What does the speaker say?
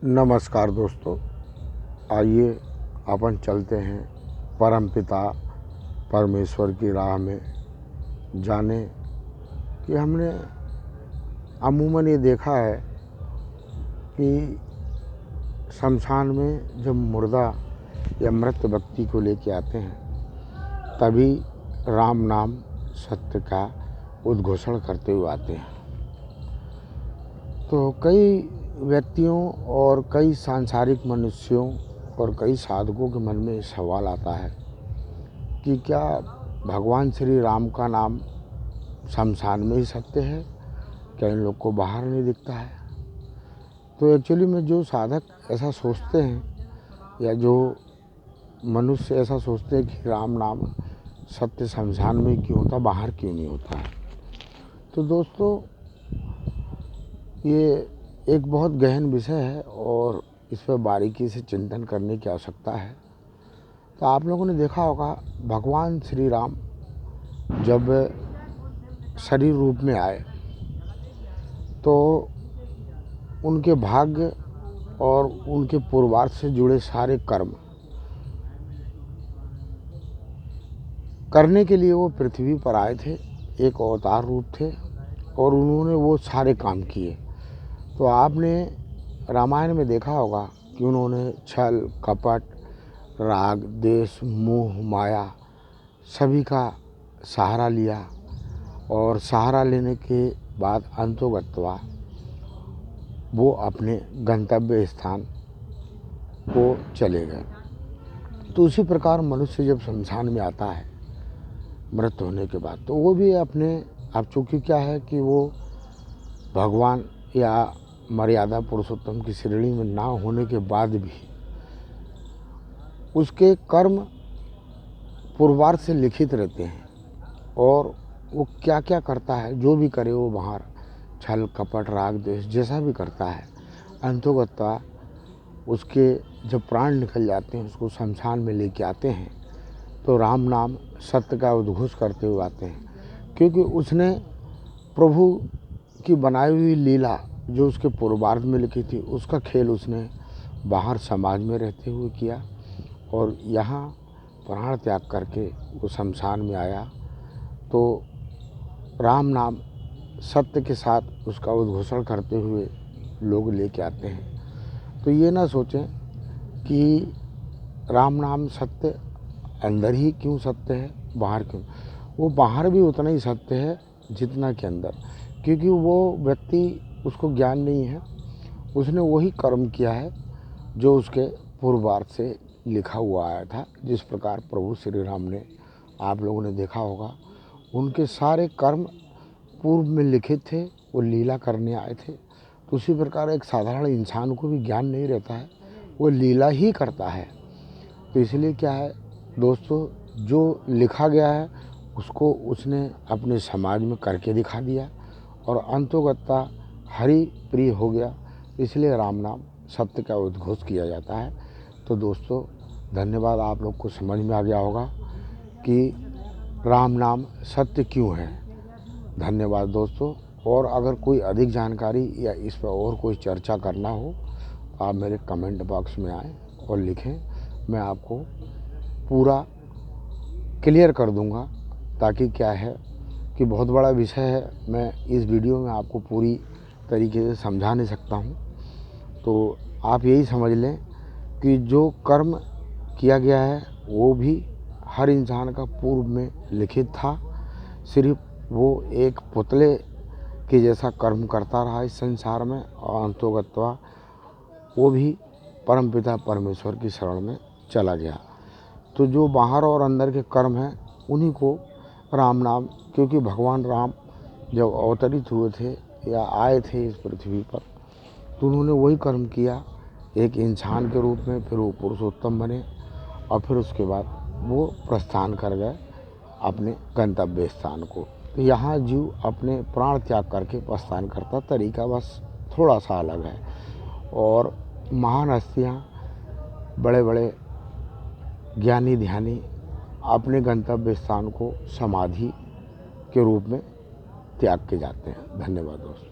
नमस्कार दोस्तों, आइए अपन चलते हैं परमपिता परमेश्वर की राह में। जाने कि हमने अमूमन ये देखा है कि शमशान में जब मुर्दा या मृत व्यक्ति को लेके आते हैं तभी राम नाम सत्य का उद्घोषण करते हुए आते हैं। तो कई व्यक्तियों और कई सांसारिक मनुष्यों और कई साधकों के मन में सवाल आता है कि क्या भगवान श्री राम का नाम शमशान में ही सत्य है? क्या इन लोग को बाहर नहीं दिखता है? तो एक्चुअली में जो साधक ऐसा सोचते हैं या जो मनुष्य ऐसा सोचते हैं कि राम नाम सत्य शमशान में क्यों होता, बाहर क्यों नहीं होता है, तो दोस्तों ये एक बहुत गहन विषय है और इस पर बारीकी से चिंतन करने की आवश्यकता है। तो आप लोगों ने देखा होगा भगवान श्री राम जब शरीर रूप में आए तो उनके भाग्य और उनके पूर्वार्थ से जुड़े सारे कर्म करने के लिए वो पृथ्वी पर आए थे, एक अवतार रूप थे और उन्होंने वो सारे काम किए। तो आपने रामायण में देखा होगा कि उन्होंने छल, कपट, राग, द्वेष, मोह, माया सभी का सहारा लिया और सहारा लेने के बाद अंतोगत्वा वो अपने गंतव्य स्थान को चले गए। तो उसी प्रकार मनुष्य जब शमशान में आता है मृत होने के बाद तो वो भी अपने अब चूँकि क्या है कि वो भगवान या मर्यादा पुरुषोत्तम की श्रेणी में ना होने के बाद भी उसके कर्म पूर्वार्ध से लिखित रहते हैं और वो क्या क्या करता है, जो भी करे वो बाहर छल, कपट, राग, द्वेष जैसा भी करता है, अंतोगत्वा उसके जब प्राण निकल जाते हैं उसको शमशान में लेके आते हैं तो राम नाम सत्य का उद्घोष करते हुए आते हैं। क्योंकि उसने प्रभु की बनाई हुई लीला जो उसके पूर्वार्ध में लिखी थी उसका खेल उसने बाहर समाज में रहते हुए किया और यहाँ प्राण त्याग करके वो शमशान में आया। तो राम नाम सत्य के साथ उसका उद्घोषण करते हुए लोग लेके आते हैं। तो ये ना सोचें कि राम नाम सत्य अंदर ही क्यों सत्य है, बाहर क्यों। वो बाहर भी उतना ही सत्य है जितना कि अंदर, क्योंकि वो व्यक्ति उसको ज्ञान नहीं है, उसने वही कर्म किया है जो उसके पूर्वार्ध से लिखा हुआ आया था। जिस प्रकार प्रभु श्री राम ने, आप लोगों ने देखा होगा, उनके सारे कर्म पूर्व में लिखित थे, वो लीला करने आए थे। तो उसी प्रकार एक साधारण इंसान को भी ज्ञान नहीं रहता है, वो लीला ही करता है। तो इसलिए क्या है दोस्तों, जो लिखा गया है उसको उसने अपने समाज में करके दिखा दिया और अंतोगत्वा हरि प्रिय हो गया। इसलिए राम नाम सत्य का उद्घोष किया जाता है। तो दोस्तों धन्यवाद, आप लोग को समझ में आ गया होगा कि राम नाम सत्य क्यों है। धन्यवाद दोस्तों। और अगर कोई अधिक जानकारी या इस पर और कोई चर्चा करना हो आप मेरे कमेंट बॉक्स में आएँ और लिखें, मैं आपको पूरा क्लियर कर दूंगा। ताकि क्या है कि बहुत बड़ा विषय है, मैं इस वीडियो में आपको पूरी तरीके से समझा नहीं सकता हूँ। तो आप यही समझ लें कि जो कर्म किया गया है वो भी हर इंसान का पूर्व में लिखित था, सिर्फ वो एक पुतले के जैसा कर्म करता रहा इस संसार में और अंतोगत्वा वो भी परमपिता परमेश्वर की शरण में चला गया। तो जो बाहर और अंदर के कर्म हैं उन्हीं को राम नाम, क्योंकि भगवान राम जब अवतरित हुए थे या आए थे इस पृथ्वी पर तो उन्होंने वही कर्म किया एक इंसान के रूप में, फिर वो पुरुषोत्तम बने और फिर उसके बाद वो प्रस्थान कर गए अपने गंतव्य स्थान को। तो यहाँ जीव अपने प्राण त्याग करके प्रस्थान करता, तरीका बस थोड़ा सा अलग है। और महान हस्तियाँ, बड़े बड़े ज्ञानी ध्यानी अपने गंतव्य स्थान को समाधि के रूप में त्याग के जाते हैं। धन्यवाद दोस्तों।